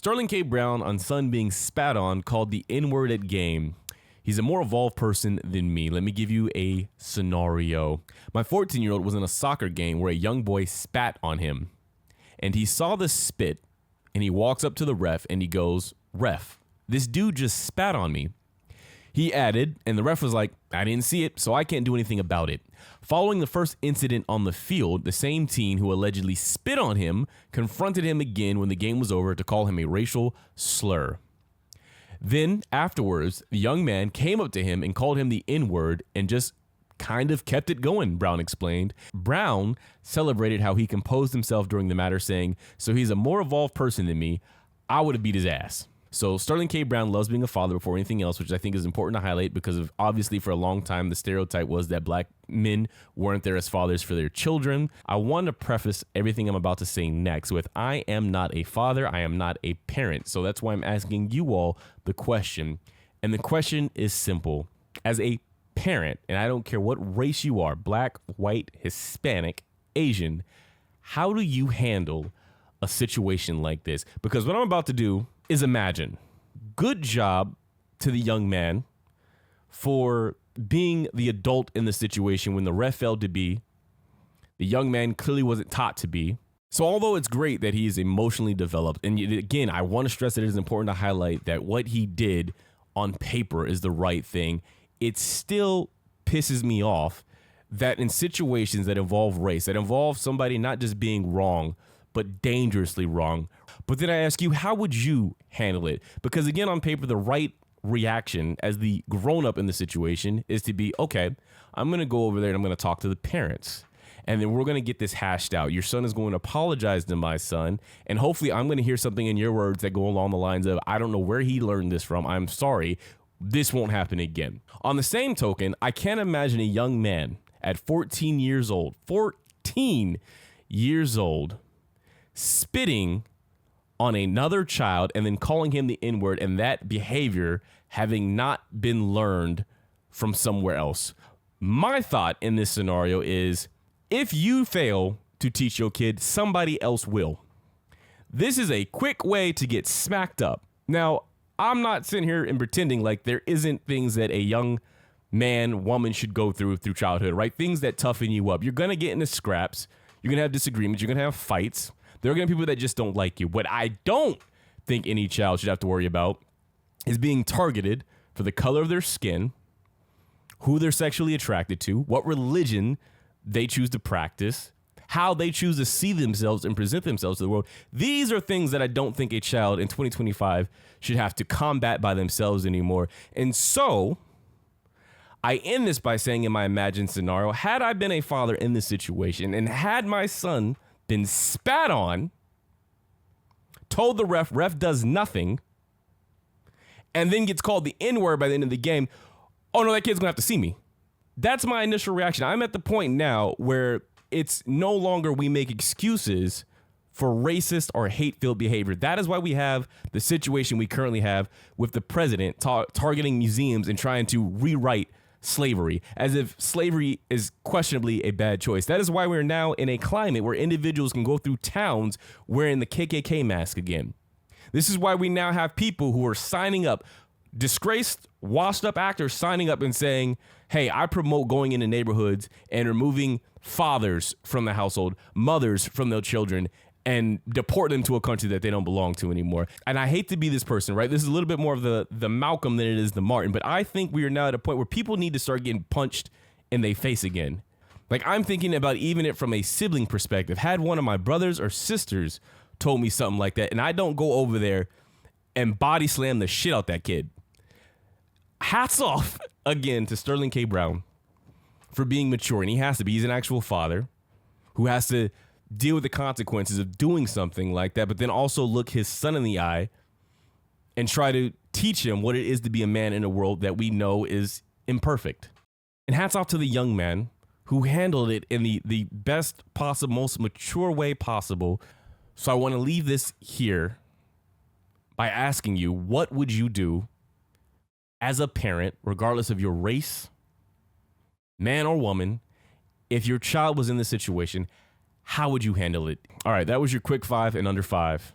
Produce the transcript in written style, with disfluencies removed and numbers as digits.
Sterling K. Brown on son being spat on called the N-word at game. He's a more evolved person than me. Let me give you a scenario. My 14-year-old was in a soccer game where a young boy spat on him. And he saw the spit, and he walks up to the ref, and he goes, "Ref, this dude just spat on me." He added, and the ref was like, "I didn't see it, so I can't do anything about it." Following the first incident on the field, the same teen who allegedly spit on him confronted him again when the game was over to call him a racial slur. Then, afterwards, the young man came up to him and called him the N-word and just kind of kept it going, Brown explained. Brown celebrated how he composed himself during the matter, saying, "So he's a more evolved person than me. I would have beat his ass." So Sterling K. Brown loves being a father before anything else, which I think is important to highlight because of obviously for a long time the stereotype was that black men weren't there as fathers for their children. I want to preface everything I'm about to say next with I am not a father, I am not a parent. So that's why I'm asking you all the question. And the question is simple. As a parent, and I don't care what race you are, black, white, Hispanic, Asian, how do you handle a situation like this? Because what I'm about to do is imagine. Good job to the young man for being the adult in the situation when the ref failed to be. The young man clearly wasn't taught to be. So although it's great that he is emotionally developed, and again, I want to stress that it is important to highlight that what he did on paper is the right thing, it still pisses me off that in situations that involve race, that involve somebody not just being wrong, but dangerously wrong. But then I ask you, how would you handle it? Because again, on paper, the right reaction as the grown-up in the situation is to be, okay, I'm going to go over there and I'm going to talk to the parents. And then we're going to get this hashed out. Your son is going to apologize to my son. And hopefully I'm going to hear something in your words that go along the lines of, I don't know where he learned this from. I'm sorry. This won't happen again. On the same token, I can't imagine a young man at 14 years old, spitting on another child and then calling him the N-word, and that behavior having not been learned from somewhere else. My thought in this scenario is if you fail to teach your kid, somebody else will. This is a quick way to get smacked up. Now, I'm not sitting here and pretending like there isn't things that a young man, woman should go through childhood, right? Things that toughen you up. You're going to get into scraps. You're going to have disagreements. You're going to have fights. There are going to be people that just don't like you. What I don't think any child should have to worry about is being targeted for the color of their skin, who they're sexually attracted to, what religion they choose to practice, how they choose to see themselves and present themselves to the world. These are things that I don't think a child in 2025 should have to combat by themselves anymore. And so I end this by saying in my imagined scenario, had I been a father in this situation and had my son been spat on, told the ref does nothing, and then gets called the N-word by the end of the game, oh no, that kid's gonna have to see me. That's my initial reaction. I'm at the point now where it's no longer we make excuses for racist or hate-filled behavior. That is why we have the situation we currently have with the president targeting museums and trying to rewrite slavery, as if slavery is questionably a bad choice. That is why we're now in a climate where individuals can go through towns wearing the KKK mask again. This is why we now have people who are signing up, disgraced, washed up actors signing up and saying, hey, I promote going into neighborhoods and removing fathers from the household, mothers from their children, and deport them to a country that they don't belong to anymore. And I hate to be this person, right? This is a little bit more of the Malcolm than it is the Martin, but I think we are now at a point where people need to start getting punched in their face again. Like, I'm thinking about even it from a sibling perspective. Had one of my brothers or sisters told me something like that, and I don't go over there and body slam the shit out that kid. Hats off again to Sterling K. Brown for being mature, and he has to be. He's an actual father who has to deal with the consequences of doing something like that, but then also look his son in the eye and try to teach him what it is to be a man in a world that we know is imperfect. And hats off to the young man who handled it in the best possible, most mature way possible. So I want to leave this here by asking you, what would you do as a parent, regardless of your race, man or woman, if your child was in this situation? How would you handle it? All right, that was your quick 5 in under 5.